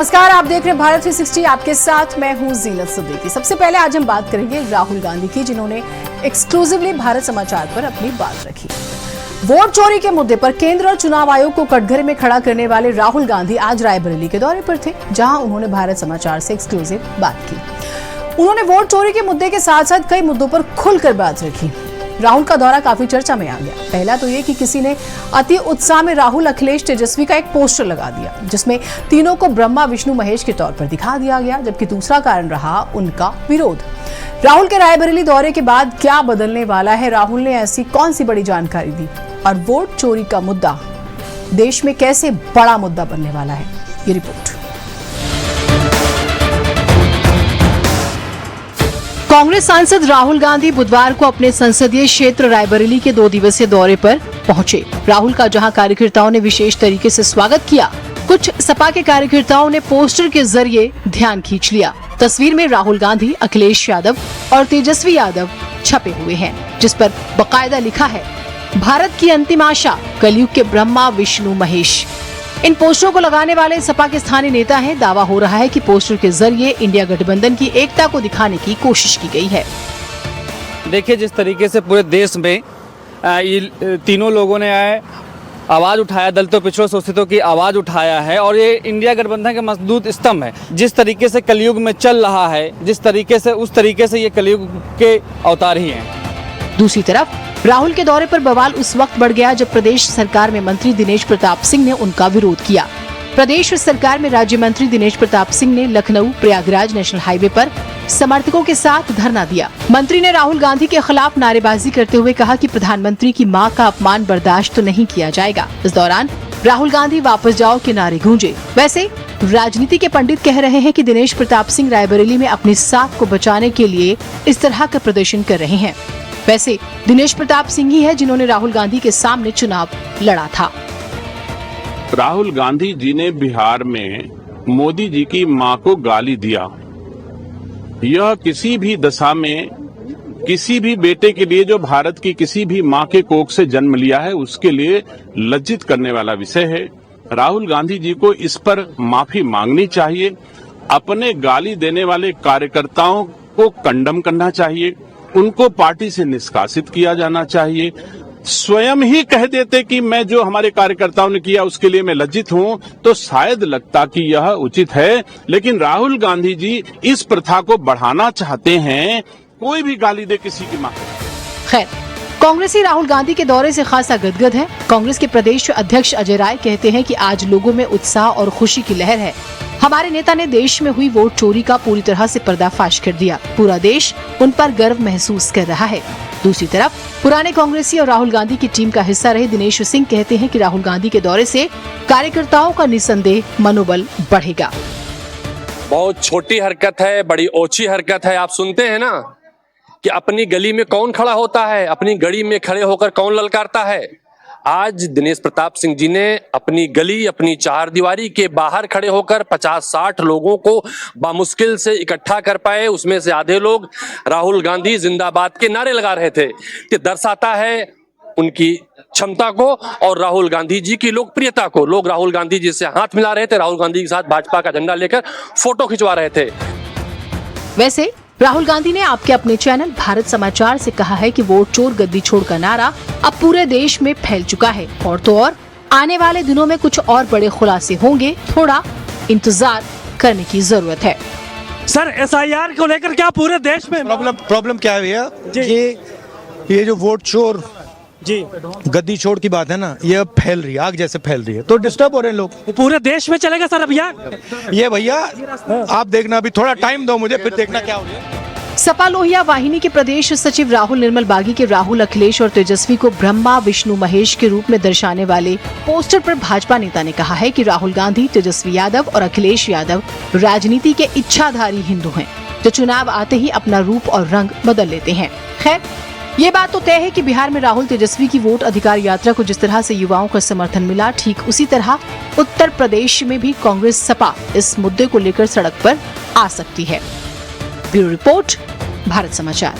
नमस्कार, आप देख रहे हैं भारत 360। आपके साथ मैं हूं जीनत सिद्दीकी। सबसे पहले आज हम बात करेंगे राहुल गांधी की, जिन्होंने एक्सक्लूसिवली भारत समाचार पर अपनी बात रखी। वोट चोरी के मुद्दे पर केंद्र और चुनाव आयोग को कटघरे में खड़ा करने वाले राहुल गांधी आज रायबरेली के दौरे पर थे, जहां उन्होंने भारत समाचार से एक्सक्लूसिव बात की। उन्होंने वोट चोरी के मुद्दे के साथ साथ कई मुद्दों पर खुलकर बात रखी। राहुल का दौरा काफी चर्चा में आ गया। पहला तो ये कि किसी ने अति उत्साह में राहुल, अखिलेश, तेजस्वी का एक पोस्टर लगा दिया, जिसमें तीनों को ब्रह्मा, विष्णु, महेश के तौर पर दिखा दिया गया, जबकि दूसरा कारण रहा उनका विरोध। राहुल के रायबरेली दौरे के बाद क्या बदलने वाला है, राहुल ने ऐसी कौन सी बड़ी जानकारी दी, और वोट चोरी का मुद्दा देश में कैसे बड़ा मुद्दा बनने वाला है, ये रिपोर्ट। कांग्रेस सांसद राहुल गांधी बुधवार को अपने संसदीय क्षेत्र रायबरेली के 2 दिवसीय दौरे पर पहुंचे। राहुल का जहां कार्यकर्ताओं ने विशेष तरीके से स्वागत किया, कुछ सपा के कार्यकर्ताओं ने पोस्टर के जरिए ध्यान खींच लिया। तस्वीर में राहुल गांधी, अखिलेश यादव और तेजस्वी यादव छपे हुए हैं, जिस पर बाकायदा लिखा है, भारत की अंतिम आशा, कलयुग के ब्रह्मा, विष्णु, महेश। इन पोस्टरों को लगाने वाले सपा के स्थानीय नेता हैं। दावा हो रहा है कि पोस्टर के जरिए इंडिया गठबंधन की एकता को दिखाने की कोशिश की गई है। देखिए, जिस तरीके से पूरे देश में ये तीनों लोगों ने आवाज़ उठाया, दलितों, पिछड़ों, शोषितों की आवाज़ उठाया है, और ये इंडिया गठबंधन के मजबूत स्तंभ है। जिस तरीके से कलयुग में चल रहा है, जिस तरीके से उस तरीके से ये कलयुग के अवतार ही हैं। दूसरी तरफ राहुल के दौरे पर बवाल उस वक्त बढ़ गया जब प्रदेश सरकार में मंत्री दिनेश प्रताप सिंह ने उनका विरोध किया। प्रदेश सरकार में राज्य मंत्री दिनेश प्रताप सिंह ने लखनऊ प्रयागराज नेशनल हाईवे पर समर्थकों के साथ धरना दिया। मंत्री ने राहुल गांधी के खिलाफ नारेबाजी करते हुए कहा कि प्रधानमंत्री की मां का अपमान बर्दाश्त तो नहीं किया जाएगा। इस दौरान राहुल गांधी वापस जाओ के नारे गूंजे। वैसे राजनीति के पंडित कह रहे हैं कि दिनेश प्रताप सिंह रायबरेली में अपनी साख को बचाने के लिए इस तरह का प्रदर्शन कर रहे हैं। वैसे दिनेश प्रताप सिंह ही है जिन्होंने राहुल गांधी के सामने चुनाव लड़ा था। राहुल गांधी जी ने बिहार में मोदी जी की मां को गाली दिया। यह किसी भी दशा में किसी भी बेटे के लिए जो भारत की किसी भी मां के कोख से जन्म लिया है, उसके लिए लज्जित करने वाला विषय है। राहुल गांधी जी को इस पर माफी मांगनी चाहिए। अपने गाली देने वाले कार्यकर्ताओं को कंडम करना चाहिए, उनको पार्टी से निष्कासित किया जाना चाहिए। स्वयं ही कह देते कि मैं जो हमारे कार्यकर्ताओं ने किया उसके लिए मैं लज्जित हूं, तो शायद लगता कि यह उचित है। लेकिन राहुल गांधी जी इस प्रथा को बढ़ाना चाहते हैं। कोई भी गाली दे किसी की मां। खैर, कांग्रेसी राहुल गांधी के दौरे से खासा गदगद है। कांग्रेस के प्रदेश अध्यक्ष अजय राय कहते हैं कि आज लोगों में उत्साह और खुशी की लहर है। हमारे नेता ने देश में हुई वोट चोरी का पूरी तरह से पर्दाफाश कर दिया। पूरा देश उन पर गर्व महसूस कर रहा है। दूसरी तरफ पुराने कांग्रेसी और राहुल गांधी की टीम का हिस्सा रहे दिनेश सिंह कहते हैं कि राहुल गांधी के दौरे से कार्यकर्ताओं का निस्संदेह मनोबल बढ़ेगा। बहुत छोटी हरकत है, बड़ी ओछी हरकत है। आप सुनते हैं ना कि अपनी गली में कौन खड़ा होता है, अपनी गली में खड़े होकर कौन ललकारता है। आज दिनेश प्रताप सिंह जी ने अपनी गली, अपनी चारदीवारी के बाहर खड़े होकर 50-60 लोगों को बामुश्किल से इकट्ठा कर पाए। उसमें से आधे लोग राहुल गांधी जिंदाबाद के नारे लगा रहे थे। ये दर्शाता है उनकी क्षमता को और राहुल गांधी जी की लोकप्रियता को। लोग राहुल गांधी जी से हाथ मिला रहे थे, राहुल गांधी के साथ भाजपा का झंडा लेकर फोटो खिंचवा रहे थे। वैसे राहुल गांधी ने आपके अपने चैनल भारत समाचार से कहा है कि वोट चोर गद्दी छोड़ का नारा अब पूरे देश में फैल चुका है, और तो और आने वाले दिनों में कुछ और बड़े खुलासे होंगे। थोड़ा इंतजार करने की जरूरत है। सर, SIR को लेकर क्या पूरे देश में प्रॉब्लम क्या है भैया? ये जो वोट चोर जी गद्दी छोड़ की बात है ना, ये अब फैल रही है, आग जैसे फैल रही है, तो डिस्टर्ब हो रहे हैं लोग। पूरे देश में चलेगा सर अभियान? ये भैया आप देखना, अभी थोड़ा टाइम दो मुझे, फिर देखना क्या हो रहा है। सपा लोहिया वाहिनी के प्रदेश सचिव राहुल निर्मल बागी के राहुल, अखिलेश और तेजस्वी को ब्रह्मा, विष्णु, महेश के रूप में दर्शाने वाले पोस्टर पर भाजपा नेता ने कहा है कि राहुल गांधी, तेजस्वी यादव और अखिलेश यादव राजनीति के इच्छाधारी हिंदू हैं, जो चुनाव आते ही अपना रूप और रंग बदल लेते हैं। खैर, ये बात तो तय है कि बिहार में राहुल, तेजस्वी की वोट अधिकार यात्रा को जिस तरह से युवाओं का समर्थन मिला, ठीक उसी तरह उत्तर प्रदेश में भी कांग्रेस सपा इस मुद्दे को लेकर सड़क पर आ सकती है। ब्यूरो रिपोर्ट, भारत समाचार।